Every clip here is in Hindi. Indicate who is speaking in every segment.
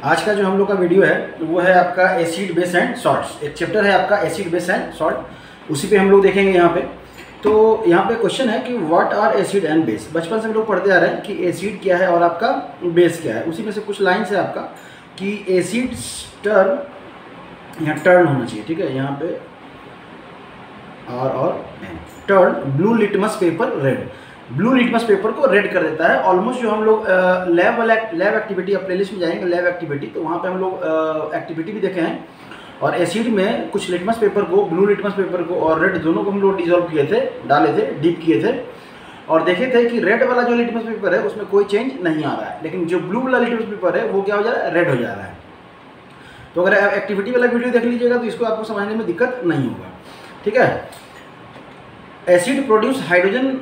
Speaker 1: आज का जो हम लोग का वीडियो है वो है आपका एसिड बेस एंड सॉल्ट्स। एक चैप्टर है आपका एसिड बेस एंड सॉल्ट, उसी पे हम लोग देखेंगे यहाँ पे। तो यहाँ पे क्वेश्चन है कि what are acid and base. बचपन से हम लोग पढ़ते आ रहे हैं कि एसिड क्या है और आपका बेस क्या है। उसी में से कुछ लाइन्स है आपका कि एसिड टर्न, यहाँ टर्न होना चाहिए, ठीक है, यहाँ पे और turn blue litmus paper red. Blue litmus paper को रेड कर देता है। ऑलमोस्ट जो हम लोग लैब एक्टिविटी, अब प्लेलिस्ट में जाएंगे लैब एक्टिविटी, तो वहाँ पे हम लोग एक्टिविटी भी देखे हैं। और एसिड में कुछ लिटमस पेपर को, ब्लू लिटमस पेपर को और रेड दोनों को हम लोग डिजोल्व किए थे, डाले थे, डिप किए थे और देखे थे कि रेड वाला जो लिटमस पेपर है उसमें कोई चेंज नहीं आ रहा है, लेकिन जो ब्लू वाला लिटमस पेपर है वो क्या हो जा रहा है, रेड हो जा रहा है। तो अगर एक्टिविटी वाला वीडियो देख लीजिएगा तो इसको आपको समझने में दिक्कत नहीं होगा, ठीक है। Acid produce hydrogen.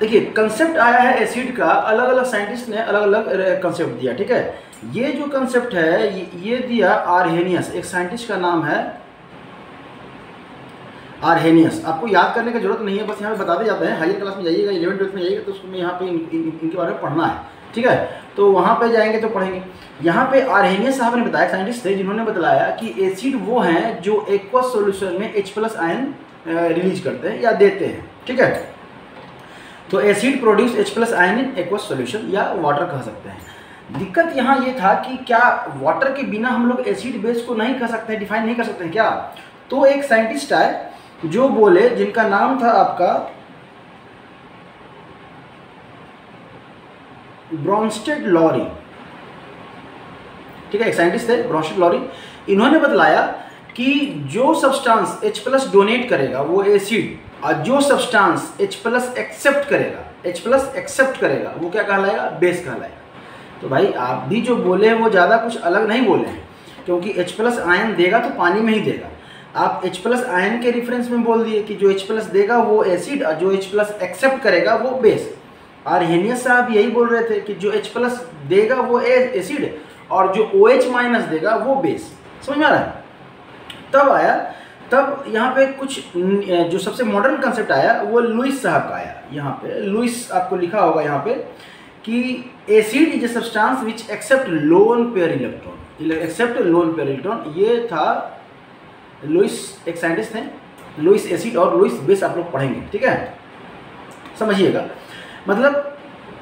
Speaker 1: देखिए कंसेप्ट आया है एसिड का, अलग अलग साइंटिस्ट ने अलग अलग कंसेप्ट दिया, ठीक है। ये जो कंसेप्ट है ये दिया आरहेनियस, एक साइंटिस्ट का नाम है आरहेनियस। आपको याद करने की जरूरत नहीं है, बस यहाँ पे बताते जाते हैं। हायर क्लास में जाइएगा, 11th 12th में जाइएगा तो उसमें यहाँ पे इनके बारे में पढ़ना है, ठीक है। तो वहाँ पे जाएंगे तो पढ़ेंगे। यहाँ पे आरहेनियस साहब ने बताया, साइंटिस्ट थे जिन्होंने बताया कि एसिड वो हैं जो एक्वस सॉल्यूशन में H+ आयन रिलीज करते हैं या देते हैं, ठीक है। तो acid produce H+ ion in aqueous solution या वाटर कह सकते हैं। दिक्कत यहाँ ये था कि क्या वाटर के बिना हम लोग एसिड बेस को नहीं कह सकते हैं, डिफाइन नहीं कर सकते हैं क्या। तो एक साइंटिस्ट आए जो बोले, जिनका नाम था आपका ब्रॉन्स्टेड लॉरी, ठीक है, एक साइंटिस्ट थे ब्रॉन्स्टेड लॉरी। इन्होंने बतलाया कि जो सब्सटेंस H+ डोनेट करेगा वो एसिड, और जो सब्सटेंस H+ एक्सेप्ट करेगा वो क्या कहलाएगा, बेस कहलाएगा। तो भाई आप भी जो बोले हैं वो ज़्यादा कुछ अलग नहीं बोले हैं, क्योंकि H+ आयन देगा तो पानी में ही देगा। आप H+ आयन के रेफरेंस में बोल दिए कि जो H+ देगा वो एसिड और जो H+ एक्सेप्ट करेगा वो बेस। आरहेनियस साहब यही बोल रहे थे कि जो H+ देगा वो एसिड और जो OH- देगा वो बेस। समझ में आ रहा है। तब यहाँ पे कुछ जो सबसे मॉडर्न कंसेप्ट आया वो लुईस साहब का आया। यहाँ पे लुईस आपको लिखा होगा यहाँ पे कि acid is a substance which accept lone pair electron. ये था लुईस, एक साइंटिस्ट थे। लुईस एसिड और लुईस बेस आप लोग पढ़ेंगे, ठीक है, समझिएगा। मतलब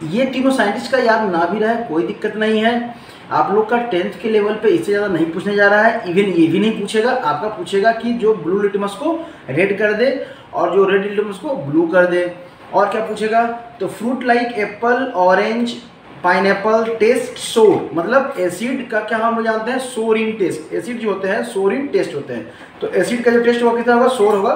Speaker 1: ये तीनों साइंटिस्ट का याद ना भी रहे कोई दिक्कत नहीं है। आप लोग का 10th के लेवल पे इससे ज़्यादा नहीं पूछने जा रहा है। इवन ये भी नहीं पूछेगा, आपका पूछेगा कि जो ब्लू लिटमस को रेड कर दे और जो रेड लिटमस को ब्लू कर दे। और क्या पूछेगा, तो fruit like apple, orange, pineapple taste sour. मतलब एसिड का क्या हम लोग जानते हैं, सोर इन टेस्ट। एसिड जो होते हैं सोर इन टेस्ट होते हैं। तो एसिड का जो टेस्ट होगा कितना होगा, सोर होगा,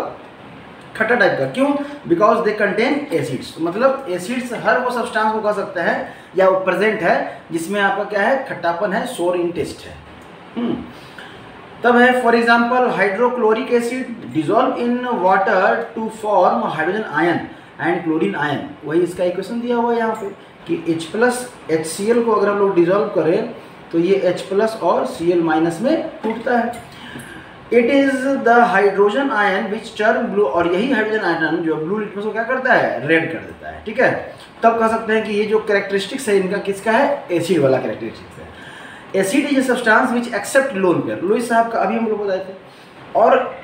Speaker 1: खट्टा टाइप का। क्यों, बिकॉज दे कंटेन एसिड्स। मतलब एसिड्स हर वो सब्सटेंस को कह सकते हैं या वो प्रेजेंट है जिसमें आपका क्या है, खट्टापन है, सोर इन टेस्ट है। तब है for example hydrochloric acid dissolve in water to form hydrogen ion and chlorine ion. वही इसका इक्वेशन दिया हुआ है यहाँ पे कि H+ HCl को अगर हम लोग डिजोल्व करें तो ये H+ और Cl- में टूटता है। It is the hydrogen ion which turn blue. और यही हाइड्रोजन आयन जो ब्लू लिटमस को क्या करता है, रेड कर देता है, ठीक है। तब कह सकते हैं कि ये जो कैरेक्टरिस्टिक्स है इनका किसका है, एसिड वाला कैरेक्टरिस्टिक्स है। Acid is a substance which accept lone pair. Lewis साहब का अभी हम लोग बताए थे। और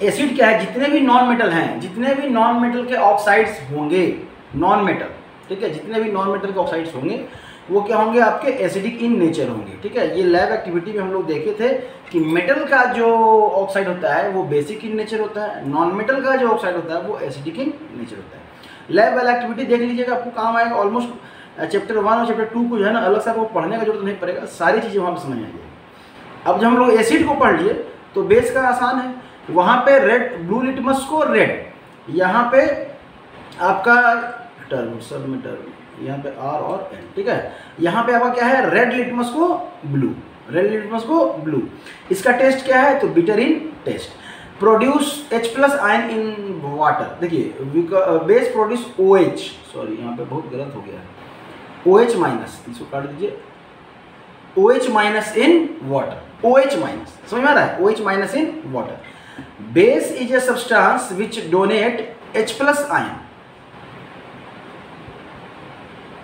Speaker 1: एसिड क्या है, जितने भी नॉन मेटल हैं, जितने भी नॉन मेटल के ऑक्साइड्स होंगे, नॉन मेटल, ठीक है, जितने भी नॉन मेटल के ऑक्साइड्स होंगे वो क्या होंगे, आपके एसिडिक इन नेचर होंगे, ठीक है। ये लैब एक्टिविटी में हम लोग देखे थे कि मेटल का जो ऑक्साइड होता है वो बेसिक इन नेचर होता है, नॉन मेटल का जो ऑक्साइड होता है वो एसिडिक इन नेचर होता है। लैब वाला एक्टिविटी देख लीजिएगा, आपको काम आएगा। ऑलमोस्ट चैप्टर 1 और चैप्टर 2 को जो है ना अलग से आपको पढ़ने का जरूरत नहीं पड़ेगा, सारी चीज़ें वहाँ पर समझ में आएगी। अब जब हम लोग एसिड को पढ़ लिए तो बेस का आसान है। वहाँ पे रेड, ब्लू लिटमस को रेड, यहाँ पे आपका टर्म, सब में टर्म, यहाँ पे R और N, ठीक है। यहाँ पे आपका क्या है, रेड लिटमस को ब्लू, रेड लिटमस को ब्लू। इसका टेस्ट क्या है, तो bitter in taste. Produce H+ ion in water. देखिए बेस प्रोड्यूस OH, सॉरी यहाँ पे बहुत गलत हो गया है, OH-, इसको काट दीजिए, OH- इन वाटर, OH-, समझ में आ रहा है, OH- in water. Base is a substance which donate H+ ion.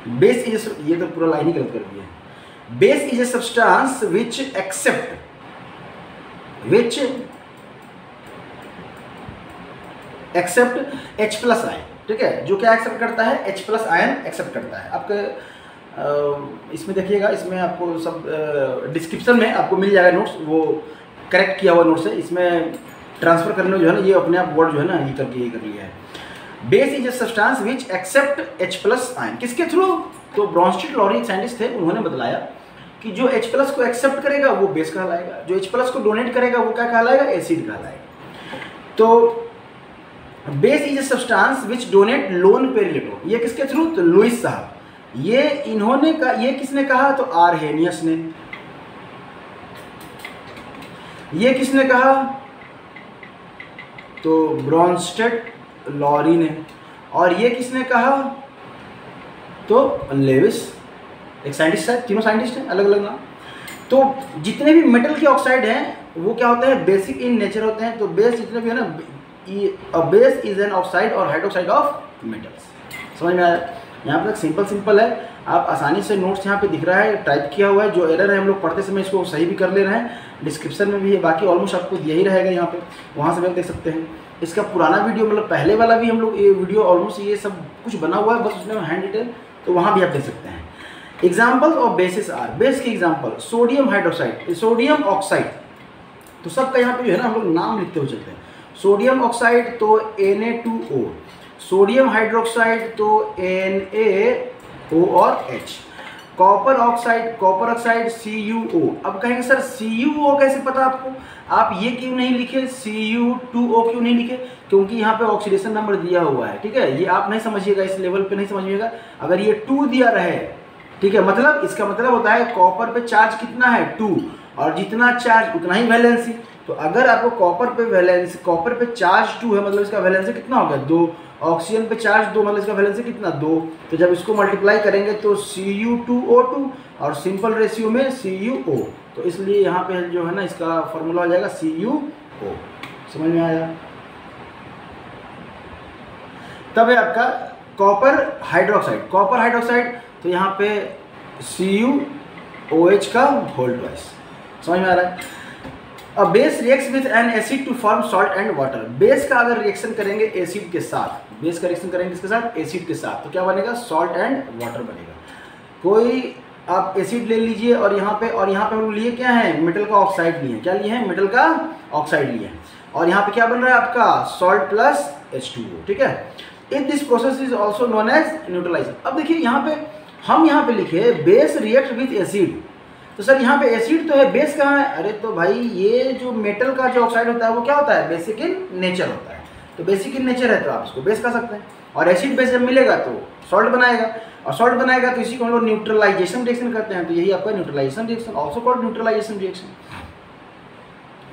Speaker 1: Base is, ये तो पूरा लाइन ही गलत कर दिया है। Base is a substance which accept H plus ion, ठीक है, जो क्या एक्सेप्ट करता है, H प्लस आयन एक्सेप्ट करता है। आपके इसमें देखिएगा, इसमें आपको सब डिस्क्रिप्शन में आपको मिल जाएगा नोट्स, वो करेक्ट किया हुआ नोट्स है। इसमें ट्रांसफर करने में जो है ना, ये अपने आप वर्ड जो है ना ये कर लिया है। Base is a substance which accept H plus ion, किसके थ्रू? तो ब्रॉन्स्टेड लॉरी एक साइंटिस्ट थे, उन्होंने बतलाया कि जो H प्लस को एक्सेप्ट करेगा वो बेस कहलाएगा, जो H प्लस को डोनेट करेगा वो क्या कहलाएगा, एसिड कहलाएगा। तो base is a substance which donate loan pair electron, ये किसके थ्रू? तो लुईस साहब, ये इन्होंने कहा, ये किसने कहा? तो आर्हेनियस ने। ये किसने कहा? तो ब्रॉन्स्टेड लॉरी ने। और ये किसने कहा? तो लेविस, एक साइंटिस्ट है, तीनों साइंटिस्ट हैं, अलग अलग नाम। तो जितने भी मेटल के ऑक्साइड हैं वो क्या होते हैं? बेसिक इन नेचर होते हैं। तो बेस जितने भी है ना, बेस इज एन ऑक्साइड और हाइड्रोक्साइड ऑफ मेटल्स। समझ में आया? यहाँ पे सिंपल है, आप आसानी से नोट्स यहाँ पे दिख रहा है, टाइप किया हुआ है। जो एरर है हम लोग पढ़ते समय इसको सही भी कर ले रहे हैं, डिस्क्रिप्शन में भी है, बाकी ऑलमोस्ट आपको यही रहेगा यहाँ पे, वहाँ से भी आप देख सकते हैं। इसका पुराना वीडियो, मतलब पहले वाला भी हम लोग ये वीडियो ऑलमोस्ट ये सब कुछ बना हुआ है, बस उसमें हैंड डिटेल, तो वहाँ भी आप देख सकते हैं। Examples of bases are, base के example, sodium hydroxide, sodium oxide, तो सबका यहाँ पे जो है ना हम लोग नाम लिखते हुए चलते हैं। सोडियम ऑक्साइड तो Na2O, सोडियम हाइड्रोक्साइड तो NaO और H, कॉपर ऑक्साइड CuO। अब कहेंगे सर CuO कैसे पता आपको? आप ये क्यों नहीं लिखे, Cu2O क्यों नहीं लिखे? क्योंकि यहाँ पे ऑक्सीडेशन नंबर दिया हुआ है, ठीक है, ये आप नहीं समझिएगा, इस लेवल पे नहीं समझिएगा। अगर ये 2 दिया रहे, ठीक है, मतलब इसका मतलब होता है कॉपर पे चार्ज कितना है? 2, और जितना चार्ज उतना ही वैलेंसी। तो अगर आपको कॉपर पे चार्ज 2 है, मतलब इसका वैलेंसी कितना हो गया? 2। ऑक्सीजन पे चार्ज 2, मतलब इसका वैलेंसी कितना? 2। तो जब इसको मल्टीप्लाई करेंगे तो Cu2O2 और सिंपल रेशियो में CuO, तो इसलिए यहाँ पे जो है ना इसका फॉर्मूला हो जाएगा CuO। समझ में आया? तब है आपका कॉपर हाइड्रोक्साइड, तो यहाँ पे CuOH का होल ट्वाइस। समझ में आ रहा है? A base reacts with an acid to form salt and water, base का अगर रिएक्शन करेंगे एसिड के साथ, बेस का रिएक्शन करेंगे किसके साथ? एसिड के साथ, तो क्या बनेगा? सॉल्ट एंड वाटर बनेगा। कोई आप एसिड ले लीजिए और यहाँ पे हम लिए क्या है? मेटल का ऑक्साइड लिए, क्या लिए हैं? मेटल का ऑक्साइड लिए, और यहाँ पे क्या बन रहा है आपका? सॉल्ट प्लस H2O, ठीक है। If this process is also known as neutralisation. अब देखिए यहाँ पे हम लिखे बेस रिएक्ट विद एसिड, तो सर यहाँ पे एसिड तो है, बेस कहाँ है? अरे तो भाई ये जो मेटल का जो ऑक्साइड होता है वो क्या होता है? बेसिक इन नेचर होता है। तो बेसिक इन नेचर है तो आप इसको बेस कह सकते हैं, और एसिड बेस जब मिलेगा तो सॉल्ट बनाएगा, और सॉल्ट बनाएगा तो इसी को हम लोग न्यूट्रलाइजेशन रिएक्शन करते हैं। तो यही आपका neutralisation reaction, also called neutralisation reaction.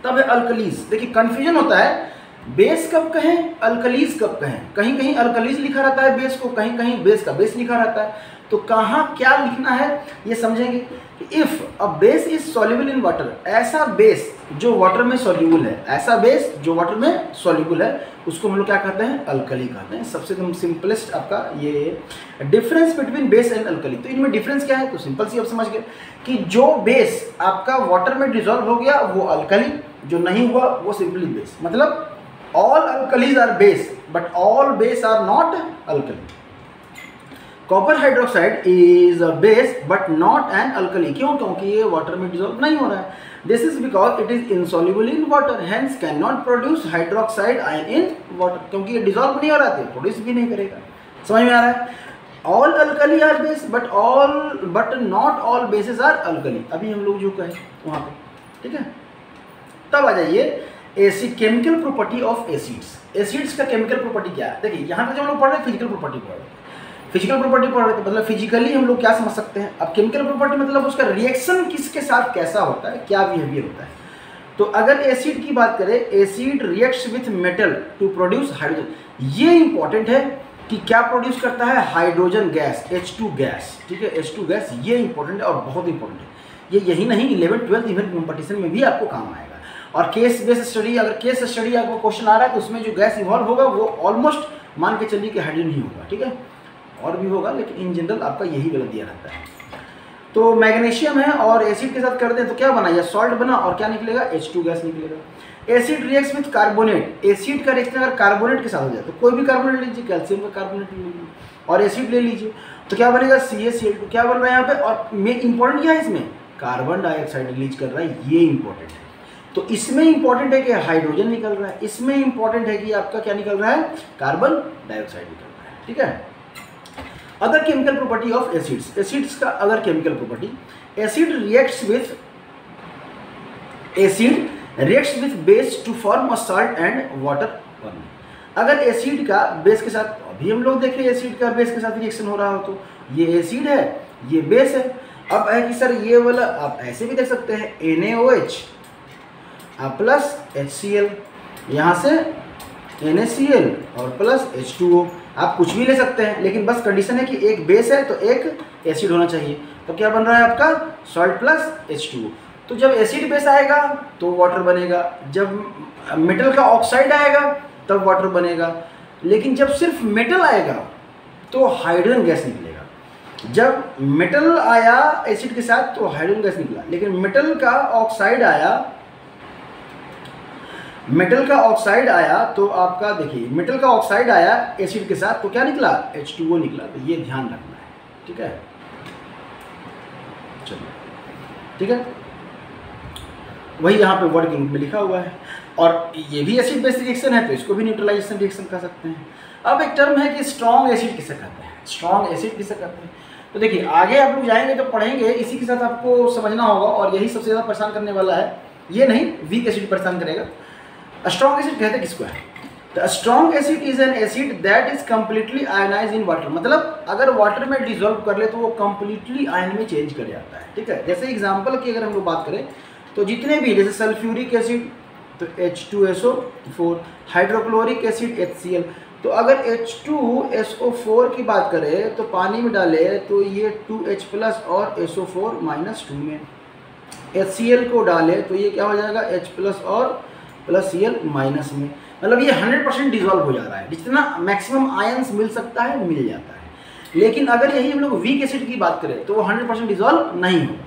Speaker 1: तब है अल्कलीज। देखिए कंफ्यूजन होता है, बेस कब कहें, अल्कलीज कब कहें। कहीं कहीं अल्कलीज लिखा रहता है बेस को, कहीं कहीं बेस का बेस लिखा रहता है। तो कहाँ क्या लिखना है ये समझेंगे। If a base is soluble in water, ऐसा बेस जो वाटर में सॉल्युबल है, ऐसा बेस जो वाटर में सॉल्युबल है, उसको हम लोग क्या कहते हैं? अल्कली कहते हैं। सबसे सिंपलेस्ट आपका ये difference between base and alkali. तो इनमें डिफरेंस क्या है? तो सिंपल सी आप समझ गए कि जो बेस आपका वाटर में डिजॉल्व हो गया वो अल्कली, जो नहीं हुआ वो सिंपली बेस। मतलब all alkalis are base but all base are not alkali. Copper hydroxide is a base but not an alkali. क्यों? क्योंकि ये वाटर में डिजॉल्व नहीं हो रहा है। This is because it is insoluble in water, hence can not produce hydroxide ion in water. क्योंकि ये डिजॉल्व नहीं हो रहा है, प्रोड्यूस भी नहीं करेगा। समझ में आ रहा है? All alkali are base but not all bases are alkali. अभी हम लोग जो कहें वहाँ पे, ठीक है। तब आ जाइए acid, chemical property of acids. Acids का केमिकल प्रॉपर्टी क्या है? देखिए यहाँ पे जो हम लोग पढ़ रहे हैं फिजिकल प्रॉपर्टी पढ़ रहे हैं, फिजिकल प्रॉपर्टी पढ़ रहे थे, मतलब फिजिकली हम लोग क्या समझ सकते हैं। अब केमिकल प्रॉपर्टी मतलब उसका रिएक्शन किसके साथ कैसा होता है, क्या बिहेवियर होता है। तो अगर एसिड की बात करें, acid reacts with metal to produce hydrogen. ये इंपॉर्टेंट है कि क्या प्रोड्यूस करता है? हाइड्रोजन गैस, H2 गैस, ठीक है, H2 गैस। ये इंपॉर्टेंट है और बहुत इंपॉर्टेंट है। ये यही नहीं 11th 12th इवन कॉम्पिटिशन में भी आपको काम आएगा। और केस बेस्ड स्टडी, अगर केस स्टडी आपको क्वेश्चन आ रहा है तो उसमें जो गैस इन्वॉल्व होगा वो ऑलमोस्ट मान के चलिए कि हाइड्रोजन ही होगा, ठीक है, और भी होगा, लेकिन इन जनरल आपका यही गलत दिया रहता है। तो मैग्नीशियम है और एसिड के साथ कर दें तो क्या बना, या सॉल्ट बना और क्या निकलेगा, H2 गैस निकलेगा। Acid reacts with carbonate, acid का रिएक्शन अगर कार्बोनेट के साथ हो जाए तो कोई भी कार्बोनेट लीजिए, कैल्शियम का कार्बोनेट ले लीजिए और एसिड ले लीजिए, तो क्या बनेगा, CaCl2। क्या बन रहा है यहाँ पे, और मेन इंपॉर्टेंट क्या है इसमें, कार्बन डाइऑक्साइड रिलीज कर रहा है, ये इंपॉर्टेंट है। तो इसमें इंपॉर्टेंट है कि हाइड्रोजन निकल रहा है, इसमें इंपॉर्टेंट है कि आपका क्या निकल रहा है, कार्बन डाइऑक्साइड निकल रहा है, ठीक है। Other chemical property of acids, acids का other chemical property, acid reacts with base to form a salt and water burning. अगर एसिड का बेस के साथ, अभी हम लोग देख रहे हैं एसिड का बेस के साथ रिएक्शन हो रहा हो, तो ये एसिड है, ये बेस है। अब है कि सर ये वाला आप ऐसे भी देख सकते हैं, NaOH प्लस HCl, यहाँ से NaCl और प्लस H2O, आप कुछ भी ले सकते हैं, लेकिन बस कंडीशन है कि एक बेस है तो एक एसिड होना चाहिए। तो क्या बन रहा है आपका, सॉल्ट प्लस H2O। तो जब एसिड बेस आएगा तो वाटर बनेगा, जब मेटल का ऑक्साइड आएगा तब वाटर बनेगा, लेकिन जब सिर्फ मेटल आएगा तो हाइड्रोजन गैस निकलेगा। जब मेटल आया एसिड के साथ तो हाइड्रोजन गैस निकला, लेकिन मेटल का ऑक्साइड आया तो आपका देखिए, मेटल का ऑक्साइड आया एसिड के साथ तो क्या निकला, H2O निकला। तो ये ध्यान रखना है, ठीक है, चलिए, ठीक है, वही यहाँ पे वर्ड के रूप में लिखा हुआ है। और ये भी एसिड बेस रिएक्शन है तो इसको भी न्यूट्रलाइजेशन रिएक्शन कह सकते हैं। अब एक टर्म है कि स्ट्रॉन्ग एसिड किसे कहते हैं, स्ट्रॉन्ग एसिड किसे कहते हैं। तो देखिए आगे आप लोग जाएंगे तो पढ़ेंगे, इसी के साथ आपको समझना होगा, और यही सबसे ज़्यादा परेशान करने वाला है, ये नहीं, वीक एसिड परेशान करेगा। स्ट्रॉन्ग एसिड कहते हैं किसको है, तो strong acid is an acid that is completely ionise in water, मतलब अगर वाटर में डिजोल्व कर ले तो वो कंप्लीटली आयन में चेंज कर जाता है, ठीक है। जैसे एग्जांपल की अगर हम लोग बात करें तो जितने भी, जैसे सल्फ्यूरिक एसिड तो H2SO4, हाइड्रोक्लोरिक एसिड HCl, तो अगर H2SO4 की बात करें तो पानी में डाले तो ये 2H प्लस और SO4 माइनस 2 में, HCl को डाले तो ये क्या हो जाएगा, H प्लस और प्लस Cl माइनस में, मतलब ये 100% डिजोल्व हो जा रहा है, जितना मैक्सिमम आयंस मिल सकता है मिल जाता है। लेकिन अगर यही हम लोग वीक एसिड की बात करें तो वो 100% डिजोल्व नहीं होगा।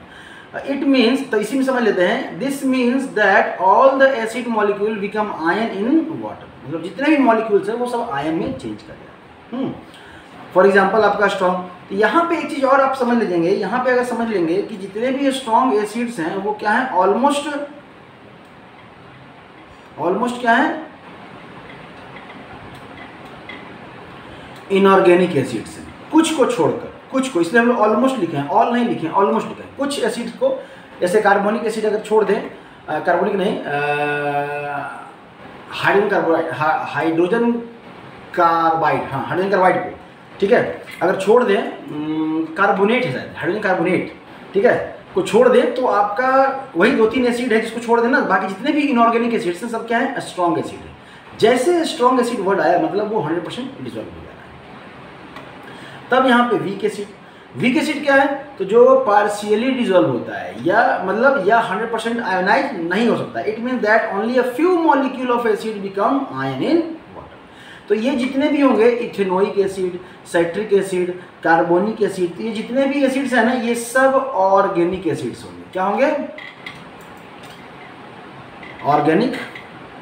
Speaker 1: इट मीन्स, तो इसी में समझ लेते हैं, this means that all the acid molecule become ion in water, मतलब जितने भी मॉलिक्यूल्स हैं वो सब आयन में चेंज कर जाते हैं। फॉर एग्जांपल आपका स्ट्रॉन्ग, तो यहाँ पे एक चीज़ और आप समझ लीजिएंगे, यहाँ पे अगर समझ लेंगे कि जितने भी स्ट्रॉन्ग एसिड्स हैं वो क्या है, ऑलमोस्ट क्या है, इनऑर्गेनिक एसिड्स हैं, कुछ को छोड़कर, कुछ को, इसलिए हम लोग ऑलमोस्ट लिखे हैं, ऑल नहीं लिखे हैं, ऑलमोस्ट लिखे हैं। कुछ एसिड्स को, जैसे कार्बोनिक एसिड अगर छोड़ दें, कार्बोनिक नहीं, हाइड्रोजन कार्बाइड, हाँ हाइड्रोजन कार्बाइड को, ठीक है, अगर छोड़ दें, कार्बोनेट है शायद, हाइड्रोजन कार्बोनेट, ठीक है, को छोड़ दें तो आपका वही 2-3 एसिड है जिसको छोड़ देना, बाकी जितने भी इनऑर्गेनिक एसिड्स हैं सब क्या है, स्ट्रॉन्ग एसिड है। जैसे स्ट्रॉन्ग एसिड वर्ड आया मतलब वो 100% डिजोल्व हो जा रहा है। तब यहाँ पे वीक एसिड, वीक एसिड क्या है, तो जो पार्शियली डिजोल्व होता है, या मतलब या 100% आयोनाइज नहीं हो सकता। It mean that only a few molecule of acid become ion in water. तो ये जितने भी होंगे, ethanoic acid, citric acid, carbonic acid, तो ये जितने भी एसिड्स हैं ना, ये सब ऑर्गेनिक एसिड्स होंगे। क्या होंगे, ऑर्गेनिक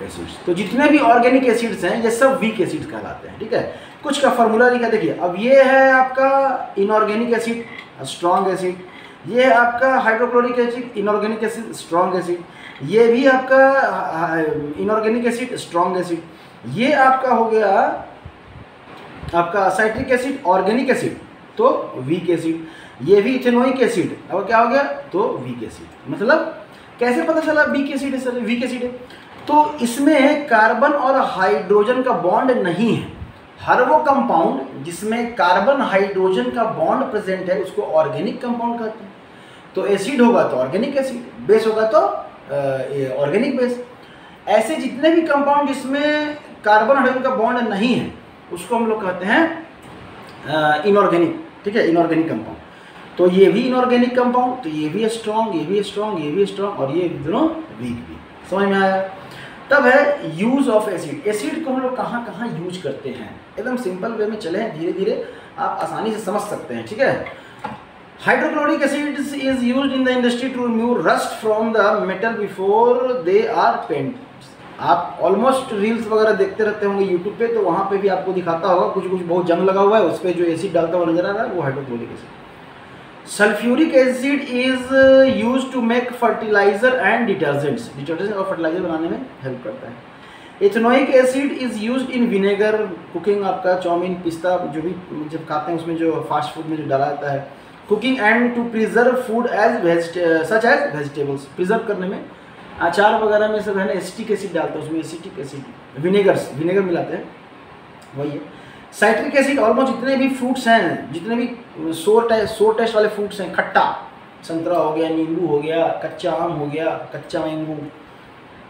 Speaker 1: एसिड्स। तो जितने भी ऑर्गेनिक एसिड्स हैं ये सब वीक एसिड्स कहलाते हैं, ठीक है। कुछ का फॉर्मूला लिखा, देखिए अब ये है आपका इनऑर्गेनिक एसिड, स्ट्रॉन्ग एसिड, ये है आपका hydrochloric acid, inorganic acid, strong acid, ये भी आपका इनऑर्गेनिक एसिड, स्ट्रॉन्ग एसिड, ये आपका हो गया आपका साइट्रिक एसिड, ऑर्गेनिक एसिड, तो वीक एसिड, ये भी इथेनोइक एसिड, अब क्या हो गया, तो वीक एसिड। मतलब कैसे पता चला वीक एसिड है, सर वीक एसिड है, तो इसमें कार्बन और हाइड्रोजन का बॉन्ड नहीं है। हर वो कंपाउंड जिसमें कार्बन हाइड्रोजन का बॉन्ड प्रेजेंट है उसको ऑर्गेनिक कंपाउंड कहते हैं। तो एसिड होगा तो ऑर्गेनिक एसिड, बेस होगा तो ऑर्गेनिक बेस। ऐसे जितने भी कंपाउंड जिसमें कार्बन हाइड्रोजन का बॉन्ड नहीं है उसको हम लोग कहते हैं इनऑर्गेनिक, ठीक है, इनऑर्गेनिक कंपाउंड। तो ये भी इनऑर्गेनिक कंपाउंड, तो ये भी स्ट्रॉन्ग, ये भी स्ट्रॉन्ग, ये भी स्ट्रॉन्ग, और ये दोनों वीक भी। समझ में आया। तब है यूज ऑफ एसिड। एसिड को हम लोग कहाँ कहाँ यूज करते हैं, एकदम सिंपल वे में चले, धीरे धीरे आप आसानी से समझ सकते हैं, ठीक है। Hydrochloric acid is used in the industry to remove rust from the metal before they are paint. आप ऑलमोस्ट रील्स वगैरह देखते रहते होंगे यूट्यूब पे, तो वहाँ पे भी आपको दिखाता होगा कुछ कुछ बहुत जंग लगा हुआ है, उस पर जो एसिड डालता हुआ नजर आ रहा है वो hydrochloric acid. Sulphuric acid is use to make fertiliser and detergents, detergent और फर्टिलाइजर बनाने में हेल्प करता है। Ethanoic acid is use in vinegar, cooking, आपका चाउमीन, पिस्ता जो भी जब खाते हैं उसमें जो फास्ट फूड में जो डाला जाता है, cooking and to preserve food such as vegetables, preserve करने में अचार वगैरह में सब है ना एसिटिक एसिड डालते हैं, उसमें एसिटिक एसिड, विनेगर मिलाते हैं, वही है। साइट्रिक एसिड ऑलमोस्ट जितने भी फ्रूट्स हैं, जितने भी सोर टेस्ट वाले फ्रूट्स हैं, खट्टा संतरा हो गया, नींबू हो गया, कच्चा आम हो गया, कच्चा मैंगो,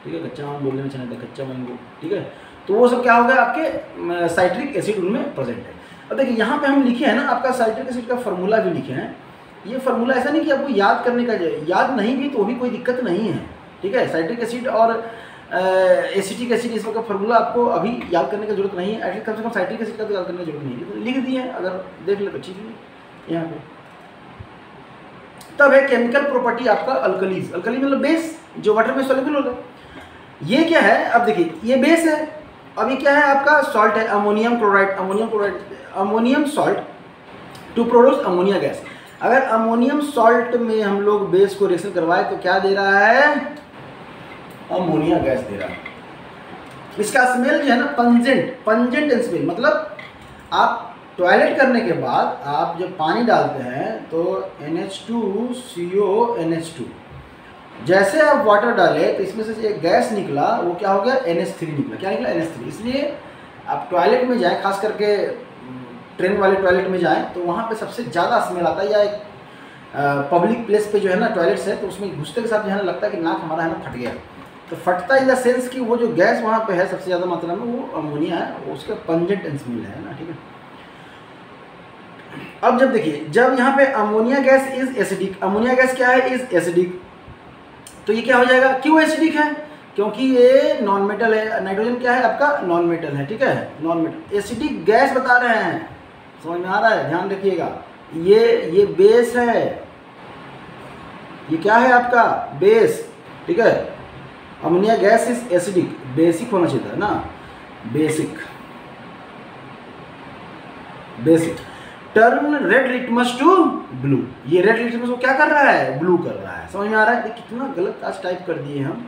Speaker 1: ठीक है, कच्चा आम बोलने में अच्छा लगता है, कच्चा मैंगो, ठीक है, तो वो सब क्या हो गया आपके साइट्रिक एसिड उनमें प्रेजेंट है। अब देखिए यहाँ पे हम लिखे हैं ना, आपका साइट्रिक एसिड का फार्मूला भी लिखे हैं। ये फार्मूला ऐसा नहीं कि आपको याद करने का, याद नहीं भी तो भी कोई दिक्कत नहीं है, ठीक है। साइट्रिक एसिड और एसिटिक एसिड इस का फार्मूला आपको अभी याद करने की जरूरत नहीं है, एटलीस्ट कम से कम साइट्रिक एसिड का तो याद करने की जरूरत नहीं है, लिख दिए हैं, अगर देख ले तो ठीक है यहाँ पे। तब है केमिकल प्रॉपर्टी आपका अल्कलीज, अल्कली मतलब बेस जो वाटर में सॉल्युबल होगा। ये क्या है, अब देखिए ये बेस है, अब ये क्या है आपका सॉल्ट है, ammonium chloride, ammonium salt to produce ammonia gas. अगर अमोनियम सॉल्ट में हम लोग बेस को रिएक्शन करवाए तो क्या दे रहा है, अमोनिया गैस दे रहा है। इसका स्मेल जो है ना पंजेंट स्मेल, मतलब आप टॉयलेट करने के बाद आप जब पानी डालते हैं तो NH2CO NH2, जैसे आप वाटर डाले तो इसमें से एक गैस निकला, वो क्या हो गया, NH3 निकला। क्या निकला, NH3। इसलिए आप टॉयलेट में जाएं, खास करके ट्रेन वाले टॉयलेट में जाएं तो वहाँ पे सबसे ज़्यादा स्मेल आता है, या एक पब्लिक प्लेस पे जो है ना टॉयलेट्स है, तो उसमें घुसते के साथ जो है ना लगता है कि नाक हमारा है ना फट गया। तो फटता इन द सेंस कि वो जो गैस वहाँ पे है सबसे ज़्यादा मात्रा में वो अमोनिया है, वो उसका पंजेंट स्मेल है ना, ठीक है। अब जब देखिए, जब यहाँ पे ammonia gas is acidic, ammonia gas क्या है, इज एसिडिक, तो ये क्या हो जाएगा, क्यों एसिडिक है, क्योंकि ये नॉन मेटल है। नाइट्रोजन क्या है आपका, नॉन मेटल है, ठीक है, नॉन मेटल। एसिडिक गैस बता रहे हैं, समझ में आ रहा है, ध्यान रखिएगा। ये बेस है, ये क्या है आपका बेस, ठीक है। Ammonia gas is acidic, basic होना चाहिए था ना, basic. Turn red litmus to blue, ये रेड लिटमस को क्या कर रहा है, ब्लू कर रहा है। समझ में आ रहा है, कितना गलत आज टाइप कर दिए हम,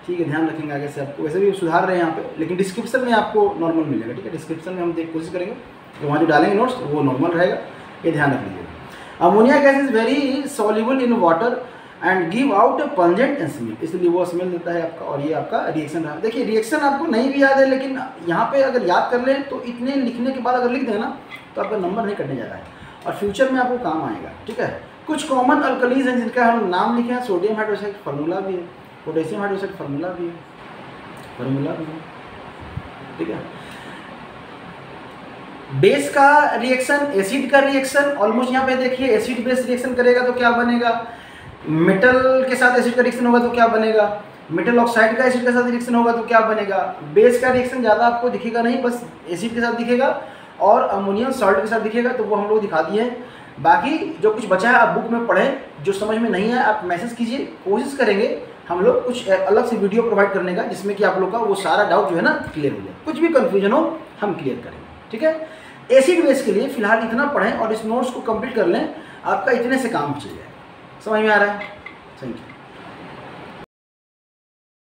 Speaker 1: ठीक है, ध्यान रखेंगे आगे से। आपको वैसे भी सुधार रहे हैं यहाँ पे, लेकिन डिस्क्रिप्शन में आपको नॉर्मल मिलेगा, ठीक है। डिस्क्रिप्शन में हम कोशिश करेंगे कि वहाँ जो डालेंगे नोट्स वो नॉर्मल रहेगा, ये ध्यान रख लीजिएगा। Ammonia gas is very soluble in water and give out pungent smell, इसलिए वो स्मेल देता है आपका। और ये आपका रिएक्शन रहा। देखिए रिएक्शन आपको नहीं भी याद है, लेकिन यहाँ पे अगर याद कर लें तो इतने लिखने के बाद अगर लिख दें ना तो आपका नंबर नहीं कटने जा रहा है और फ्यूचर में आपको काम आएगा, ठीक है। कुछ कॉमन अल्कलीज हैं जिनका हम नाम लिखे हैं, सोडियम हाइड्रोक्साइड फार्मूला भी है, पोटेशियम हाइड्रोक्साइड फार्मूला भी है, ठीक है। बेस का रिएक्शन, एसिड का रिएक्शन, ऑलमोस्ट यहाँ पे देखिए एसिड बेस रिएक्शन करेगा तो क्या बनेगा, मेटल के साथ एसिड का रिएक्शन होगा तो क्या बनेगा, मेटल ऑक्साइड का एसिड के साथ रिएक्शन होगा तो क्या बनेगा। बेस का रिएक्शन ज़्यादा आपको दिखेगा नहीं, बस एसिड के साथ दिखेगा और अमोनियम सॉल्ट के साथ दिखेगा, तो वो हम लोग दिखा दिए हैं। बाकी जो कुछ बचा है आप बुक में पढ़ें, जो समझ में नहीं है आप मैसेज कीजिए, कोशिश करेंगे हम लोग कुछ अलग से वीडियो प्रोवाइड करने का, जिसमें कि आप लोग का वो सारा डाउट जो है ना क्लियर हो जाए, कुछ भी कन्फ्यूजन हो हम क्लियर करेंगे, ठीक है। एसिड बेस के लिए फिलहाल इतना पढ़ें और इस नोट्स को कंप्लीट कर लें, आपका इतने से काम हो जाएगा। समझ में आ रहा है, थैंक यू।